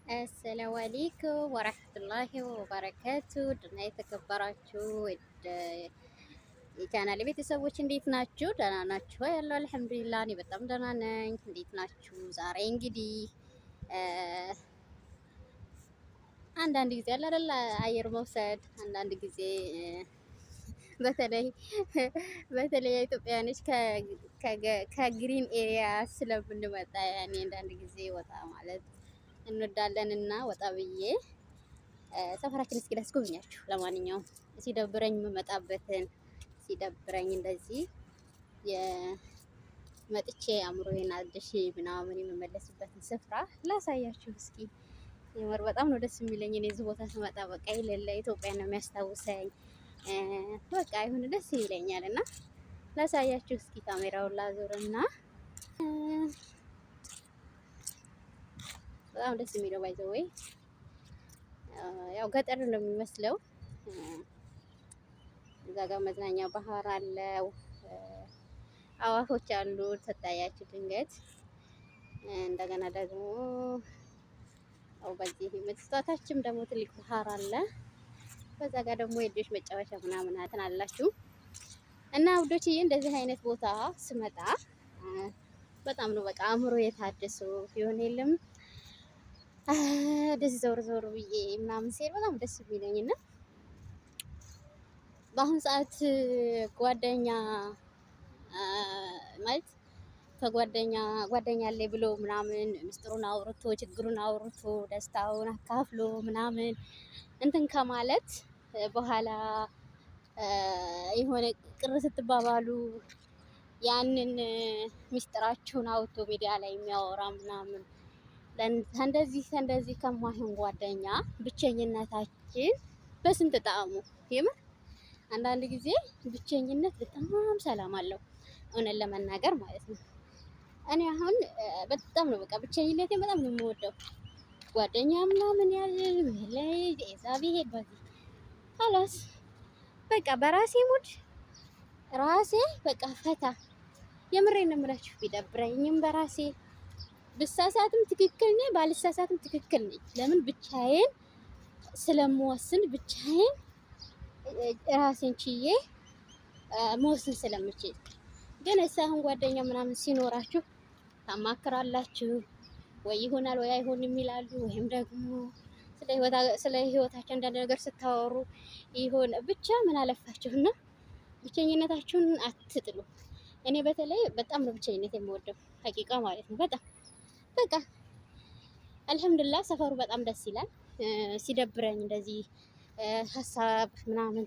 አሰላሙ አለይኩም ወራህመቱላሂ ወበረካቱ ድና የተከበራችሁ የቻናሌ ቤተሰቦች እንዴት ናችሁ? ደህና ናችሁ? ያለው አልሐምዱሊላህ እኔ በጣም ደህና ነኝ። እንዴት ናችሁ? ዛሬ እንግዲህ አንዳንድ ጊዜ አለ አይደል አየር መውሰድ አንዳንድ ጊዜ በተለይ በተለይ ኢትዮጵያኖች ከግሪን ኤሪያ ስለምንመጣ ያኔ አንዳንድ ጊዜ ወጣ ማለት እንወዳለን እና ወጣ ብዬ ሰፈራችን እስኪ ላስጎብኛችሁ። ለማንኛውም ሲደብረኝ የምመጣበትን ሲደብረኝ እንደዚህ የመጥቼ አእምሮዬን አድሼ ምናምን የምመለስበትን ስፍራ ላሳያችሁ እስኪ። የምር በጣም ነው ደስ የሚለኝ። እኔ እዚህ ቦታ ስመጣ በቃ የሌለ ኢትዮጵያ ነው የሚያስታውሰኝ። በቃ ይሁን ደስ ይለኛል እና ላሳያችሁ እስኪ። ካሜራውን ላዞርና በጣም ደስ የሚለው ባይዘወይ ያው ገጠር ነው የሚመስለው። እዛ ጋር መዝናኛ ባህር አለው፣ አዋፎች አሉ ተታያችሁ ድንገት። እንደገና ደግሞ አው በዚህ መስታታችም ደግሞ ትልቅ ባህር አለ። በዛ ጋር ደግሞ የልጆች መጫወቻ ምናምን አላችሁ እና ውዶችዬ እንደዚህ አይነት ቦታ ስመጣ በጣም ነው በቃ አእምሮ የታደሰ ይሆን የለም። ደስ ዞር ዞር ብዬ ምናምን ሲሄድ በጣም ደስ የሚለኝና በአሁን ሰዓት ጓደኛ ማለት ጓደኛ አለኝ ብሎ ምናምን ምስጢሩን አውርቶ ችግሩን አውርቶ ደስታውን አካፍሎ ምናምን እንትን ከማለት በኋላ የሆነ ቅር ስትባባሉ ያንን ምስጢራችሁን አውጥቶ ሚዲያ ላይ የሚያወራ ምናምን እንደዚህ ከማይሆን ጓደኛ ብቸኝነታችን በስንት ጣዕሙ። የምር አንዳንድ ጊዜ ብቸኝነት በጣም ሰላም አለው፣ እውነት ለመናገር ማለት ነው። እኔ አሁን በጣም ነው በቃ ብቸኝነቴን በጣም ነው የምወደው። ጓደኛ ምናምን ያለ ላይ እዛ ቢሄድ በዚህ ሀላስ በቃ በራሴ ሙድ ራሴ በቃ ፈታ። የምሬን ነው የምላችሁ። ቢደብረኝም በራሴ ብሳሳትም ትክክል ነኝ፣ ባልሳሳትም ትክክል ነኝ። ለምን ብቻዬን ስለምወስን ብቻዬን ራሴን ችዬ መወስን ስለምችል። ግን አሁን ጓደኛ ምናምን ሲኖራችሁ ታማክራላችሁ፣ ወይ ይሆናል ወይ አይሆንም ይላሉ። ወይም ደግሞ ስለ ህይወታችሁ አንዳንድ ነገር ስታወሩ ይሆን ብቻ ምን አለፋችሁና ብቸኝነታችሁን አትጥሉ። እኔ በተለይ በጣም ነው ብቸኝነት የምወደው ሀቂቃ ማለት ነው። በጣም በቃ አልሐምዱሊላህ ሰፈሩ በጣም ደስ ይላል። ሲደብረኝ እንደዚህ ሀሳብ ምናምን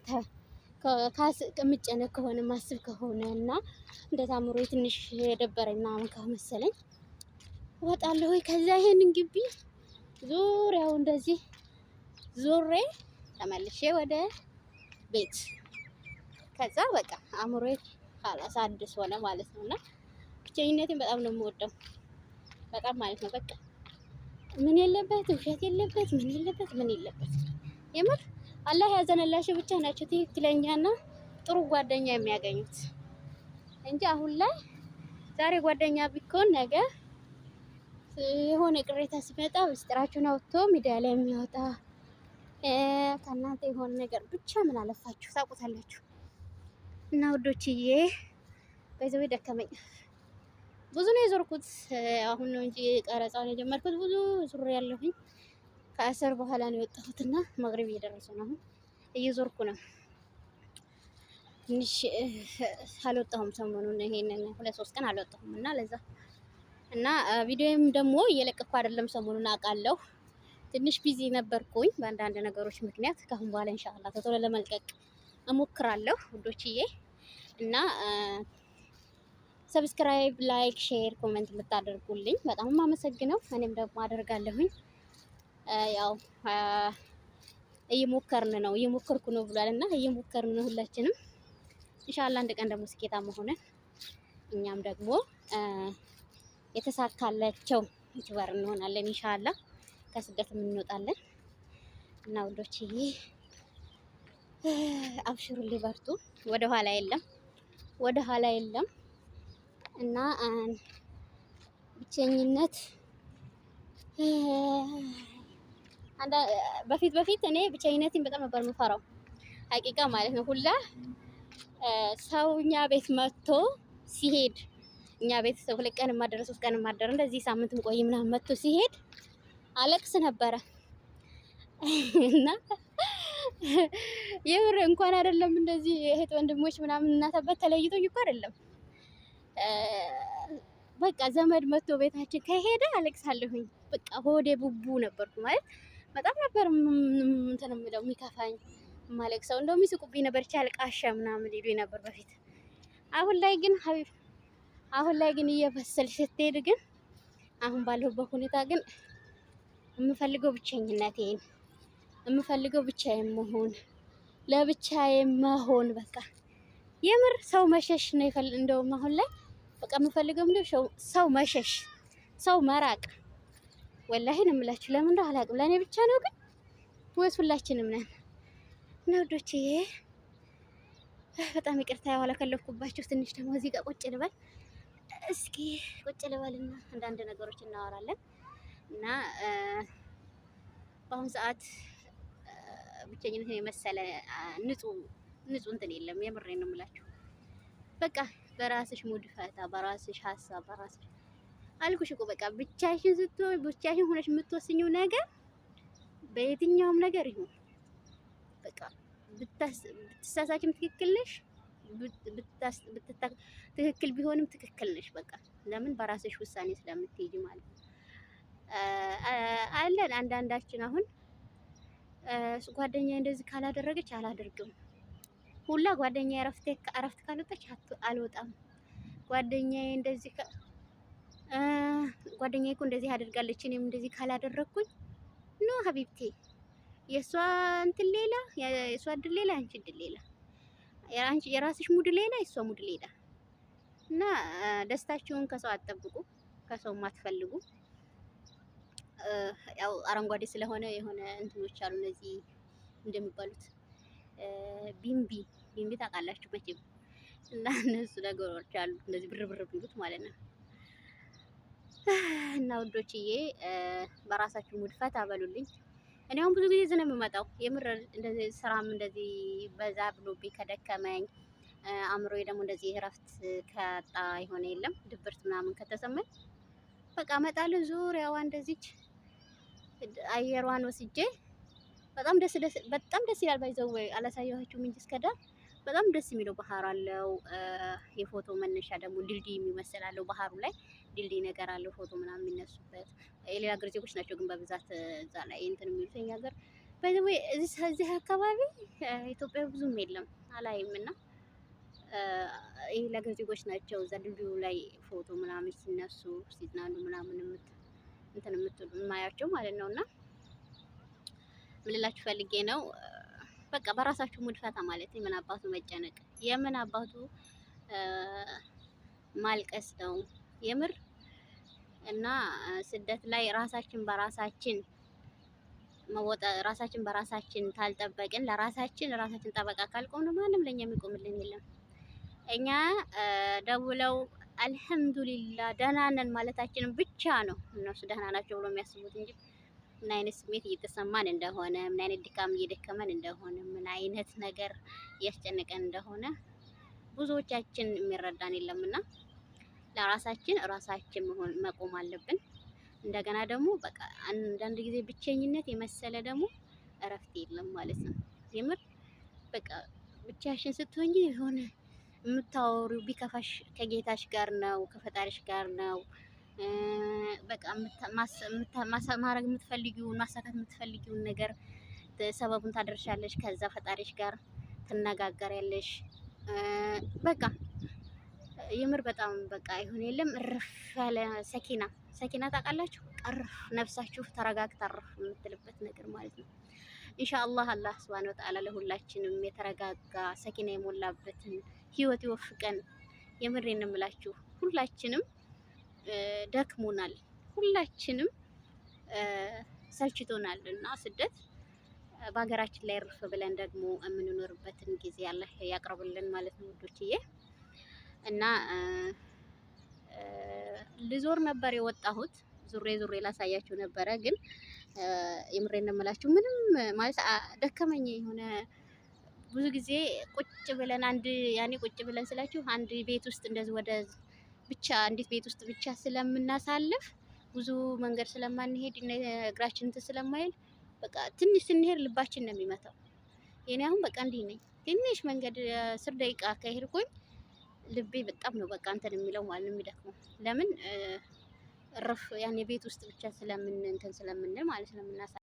ከምጨነቅ ከሆነ ማስብ ከሆነ እና እንደዛ አእምሮ ትንሽ የደበረኝ ምናምን ከመሰለኝ እወጣለሁ። ከዛ ይሄንን ግቢ ዙሪያው እንደዚህ ዞሬ ተመልሼ ወደ ቤት። ከዛ በቃ አእምሮዬ ካላስ አዲስ ሆነ ማለት ነው። እና ብቸኝነቴን በጣም ነው የምወደው፣ በጣም ማለት ነው። በቃ ምን የለበት ውሸት የለበት ምን የለበት። የምር አላህ ያዘነላቸው ብቻ ናቸው ትክክለኛና ጥሩ ጓደኛ የሚያገኙት እንጂ አሁን ላይ ዛሬ ጓደኛ ቢኮን ነገ የሆነ ቅሬታ ሲመጣ ምስጢራችሁን አውጥቶ ሚዲያ ላይ የሚያወጣ ከእናንተ የሆነ ነገር ብቻ ምን አለፋችሁ ታውቁታላችሁ። እና ውዶችዬ በዚህ ደከመኝ። ብዙ ነው የዞርኩት። አሁን ነው እንጂ ቀረጻውን የጀመርኩት ብዙ ዙር ያለሁኝ። ከአስር በኋላ ነው የወጣሁትና መግሪብ እየደረሰ ነው። አሁን እየዞርኩ ነው። ትንሽ አልወጣሁም ሰሞኑን፣ ይሄንን 2-3 ቀን አልወጣሁም እና ለዛ እና ቪዲዮም ደግሞ እየለቀኩ አይደለም ሰሞኑን አውቃለሁ። ትንሽ ቢዚ ነበርኩኝ በአንዳንድ ነገሮች ምክንያት። ከአሁን በኋላ ኢንሻአላህ ቶሎ ለመልቀቅ እሞክራለሁ ውዶችዬ። እና ሰብስክራይብ፣ ላይክ፣ ሼር፣ ኮሜንት የምታደርጉልኝ በጣም የማመሰግነው። እኔም ደግሞ አደርጋለሁኝ። ያው እየሞከርኩ ነው ብሏል እና እየሞከርን ነው ሁላችንም። ኢንሻአላህ አንድ ቀን ደግሞ ስኬታማ ሆነን እኛም ደግሞ የተሳካላቸው ዩቲዩበር እንሆናለን ኢንሻአላህ። ከስደትም እንወጣለን እና ውዶችዬ አብሽሩልኝ፣ በርቱ። ወደ ኋላ የለም እና ብቸኝነት በፊት በፊት እኔ ብቸኝነቴን በጣም ነበር የምፈራው ሀቂቃ ማለት ነው። ሁላ ሰው እኛ ቤት መጥቶ ሲሄድ እኛ ቤት 2 ቀን ማደረ 3 ቀን ማደረ እንደዚህ ሳምንትም ቆይ ምናምን መጥቶ ሲሄድ አለቅስ ነበረ እና የምር እንኳን አይደለም እንደዚህ እህት ወንድሞች ምናምን እናት አባት ተለይቶኝ እኮ አይደለም በቃ ዘመድ መጥቶ ቤታችን ከሄደ አለቅሳለሁኝ። በቃ ሆዴ ቡቡ ነበርኩ ማለት በጣም ነበር እንትን የምለው የሚከፋኝ ማለቅሰው እንደው የሚስቁብኝ ነበር ቻልቃሻ ምናምን ይሉኝ ነበር በፊት። አሁን ላይ ግን እየበሰልሽ ስትሄድ ግን አሁን ባለሁበት ሁኔታ ግን የምፈልገው ብቸኝነቴን የምፈልገው ብቻዬን መሆን ለብቻዬ መሆን በቃ የምር ሰው መሸሽ ነው እንደውም አሁን ላይ በቃ የምፈልገው ምንድነው ሰው መሸሽ ሰው መራቅ ወላሂ ነው የምላችሁ። ለምን እንደው አላውቅም ለእኔ ብቻ ነው ግን ወይስ ሁላችንም ነን? ነውዶቼ በጣም ይቅርታ ያው አላከለፍኩባችሁ። ትንሽ ደግሞ እዚህ ጋር ቁጭ ልበል እስኪ ቁጭ ልበልና አንዳንድ ነገሮች እናወራለን እና በአሁኑ ሰዓት ብቸኝነትን የመሰለ ንጹህ እንትን የለም። የምሬን ነው የምላችሁ። በቃ በራስሽ ሙድ ፈታ፣ በራስሽ ሀሳብ፣ በራስሽ አልኩሽ እኮ በቃ ብቻሽን ስትሆን ብቻሽን ሆነሽ የምትወስኚው ነገር በየትኛውም ነገር ይሁን በቃ ብትሳሳችም ትክክል ነሽ፣ ትክክል ቢሆንም ትክክል ነሽ። በቃ ለምን በራስሽ ውሳኔ ስለምትሄጂ ማለት ነው። አለን አንዳንዳችን አሁን ጓደኛዬ እንደዚህ ካላደረገች አላደርግም ሁላ ጓደኛዬ እረፍት ካልወጣች አልወጣም። ጓደኛዬ እኮ እንደዚህ አድርጋለች እኔም እንደዚህ ካላደረግኩኝ ኖ ሀቢብቴ የእሷ እንትን ሌላ የእሷ እድል ሌላ አንቺ እድል ሌላ የራስሽ ሙድ ሌላ የእሷ ሙድ ሌላ እና ደስታችሁን ከሰው አትጠብቁ፣ ከሰው ማትፈልጉ። ያው አረንጓዴ ስለሆነ የሆነ እንትኖች አሉ እነዚህ እንደሚባሉት ቢምቢ ታውቃላችሁ መቼም እና እነሱ ነገሮች አሉ እንደዚህ ብር ቢሉት ማለት ነው። እና ውዶችዬ በራሳችሁ ሙድ ፈታ በሉልኝ። እኔ አሁን ብዙ ጊዜ ዝም የምመጣው የምር እንደዚህ ስራም እንደዚህ በዛ ብሎብኝ ከደከመኝ አእምሮዬ ደግሞ እንደዚህ እረፍት ከጣ የሆነ የለም ድብርት ምናምን ከተሰማኝ በቃ እመጣለሁ። ዙሪያዋ እንደዚች አየሯን ወስጄ በጣም ደስ ይላል። ባይዘው አላሳየኋችሁም እንጂ እስከዳር በጣም ደስ የሚለው ባህር አለው። የፎቶ መነሻ ደግሞ ድልድይ የሚመስል አለው። ባህሩ ላይ ድልድይ ነገር አለው ፎቶ ምናምን የሚነሱበት። የሌላ ሀገር ዜጎች ናቸው ግን በብዛት እዛ ላይ እንትን የሚሉት። የኛ ሀገር ባይዘው እዚህ አካባቢ ኢትዮጵያ ብዙም የለም አላይም። እና የሌላ ሀገር ዜጎች ናቸው እዛ ድልድዩ ላይ ፎቶ ምናምን ሲነሱ ሲዝናኑ ምናምን እንትን የምትሉ የማያቸው ማለት ነውና ምን ልላችሁ ፈልጌ ነው፣ በቃ በራሳችሁ ሙድ ፈታ ማለት የምን አባቱ መጨነቅ፣ የምን አባቱ ማልቀስ ነው የምር። እና ስደት ላይ ራሳችን በራሳችን ታልጠበቅን ለራሳችን ጠበቃ ካልቆምን ማንም ለኛ የሚቆምልን የለም። እኛ ደውለው አልሐምዱሊላህ ደህና ነን ማለታችንን ብቻ ነው እነሱ ደህና ናቸው ብሎ የሚያስቡት እንጂ ምን አይነት ስሜት እየተሰማን እንደሆነ፣ ምን አይነት ድካም እየደከመን እንደሆነ፣ ምን አይነት ነገር እያስጨነቀን እንደሆነ ብዙዎቻችን የሚረዳን የለምና ለራሳችን መቆም አለብን። እንደገና ደግሞ በቃ አንዳንድ ጊዜ ብቸኝነት የመሰለ ደግሞ እረፍት የለም ማለት ነው። የምር በቃ ብቻሽን ስትሆኚ የሆነ የምታወሪው ቢከፋሽ ከጌታሽ ጋር ነው፣ ከፈጣሪሽ ጋር ነው። በቃ ማድረግ የምትፈልጊውን ማሳካት የምትፈልጊውን ነገር ሰበቡን ታደርሻለሽ። ከዛ ፈጣሪሽ ጋር ትነጋገሪያለሽ። በቃ የምር በጣም በቃ ይሁን የለም እርፍ ያለ ሰኪና ታውቃላችሁ? ቀርፍ ነፍሳችሁ ተረጋግታ እርፍ የምትልበት ነገር ማለት ነው። ኢንሻአላህ አላህ ሱብሃነሁ ወተዓላ ለሁላችንም የተረጋጋ ሰኪና የሞላበትን ህይወት ይወፍቀን። የምሬን ነው የምላችሁ። ሁላችንም ደክሞናል፣ ሁላችንም ሰልችቶናል እና ስደት በሀገራችን ላይ እርፍ ብለን ደግሞ የምንኖርበትን ጊዜ አላህ ያቅርብልን ማለት ነው ውዶችዬ። እና ልዞር ነበር የወጣሁት ዙሬ ዙሬ ላሳያችሁ ነበረ። ግን የምሬን ነው የምላችሁ ምንም ማለት ደከመኝ የሆነ ብዙ ጊዜ ቁጭ ብለን ቁጭ ብለን ስላችሁ አንድ ቤት ውስጥ እንደዚህ ወደ ብቻ አንዲት ቤት ውስጥ ብቻ ስለምናሳልፍ ብዙ መንገድ ስለማንሄድ እግራችን እንትን ስለማይል በቃ ትንሽ ስንሄድ ልባችን ነው የሚመታው። የኔ አሁን በቃ እንዲህ ነኝ። ትንሽ መንገድ 10 ደቂቃ ከሄድኩኝ ልቤ በጣም ነው በቃ እንትን የሚለው ማለት ነው የሚደክመው። ለምን እረፍ ቤት ውስጥ ብቻ ስለምንል ማለት ነው የምናሳ